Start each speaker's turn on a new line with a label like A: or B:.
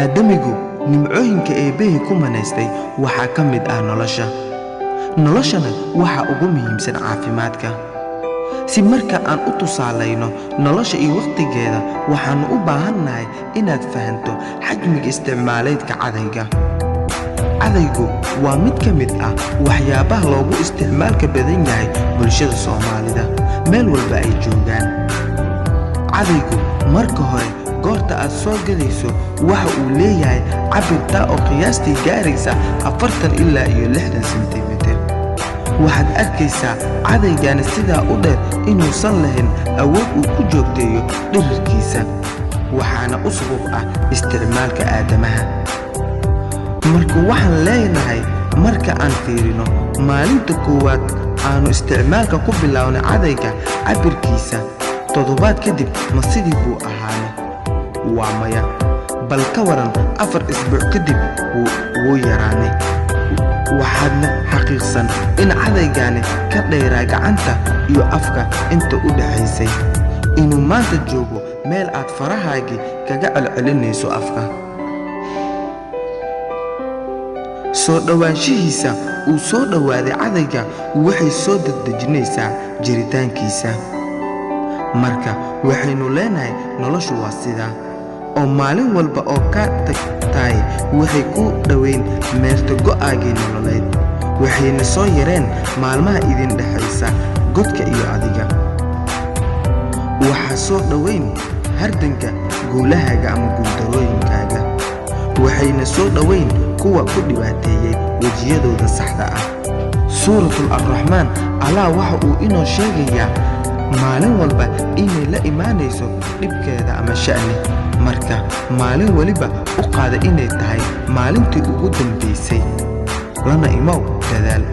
A: aadamigu nimcooyinka eebbahey ku manaystay waxaa ka mid ah noloshana waxa ugu muhiimsan caafimaadka. si marka aan u tusaalayno nolosha iyo waqtigeeda waxaanu u baahannahay inaad fahanto xajmiga isticmaaleedka cadayga. cadaygu waa mid ka mid ah waxyaabaha loogu isticmaalka badan yahay bulshada Soomaalida meel walba ay joogaan. cadaygu marka hore goorta aad soo gadayso waxa uu leeyahay cabirta oo qiyaastii gaaraysa 40 ilaa 60 sentimitir. waxaad arkaysaa cadaygan sidaa u dheer inuusan lahayn awood uu ku joogteeyo dhirirkiisa, waxaana u sabab ah isticmaalka aadamaha. marka waxaan leenahay marka aan fiirino maalinta koowaad aanu isticmaalka ku bilownay cadayga cabirkiisa toddobaad kadib ma sidii buu ahaanay? waa maya, bal ka waran 4 isbuuc kadib wuu yaraanay. waxaadna xaqiiqsan in cadaygani ka dheeraa gacanta iyo afka inta u dhaxaysay, inuu maanta joogo meel aad farahaagii kaga celcelinayso afka. soo dhawaanshihiisa uu soo dhawaaday cadayga waxay soo dadejinaysaa jiritaankiisa. marka waxaynu leenahay noloshu waa sidaa, oo maalin walba oo ka tagtahay waxay ku dhaweyn meelta go'aagii nololeed, waxayna soo yareen maalmaha idin dhexaysa godka iyo adiga. waxaa soo dhaweyn hardanka guulahaaga ama guuldarooyinkaaga, waxayna soo dhaweyn kuwa ku dhibaateeyay wejiyadooda saxda ah. suuratul ar-raxmaan allah waxa uu inoo sheegayaa maalin walba inay la imaanayso dhibkeeda ama sha'ni. marka maalin waliba u qaada inay tahay maalintii ugu dambaysay, lana imow dadaal.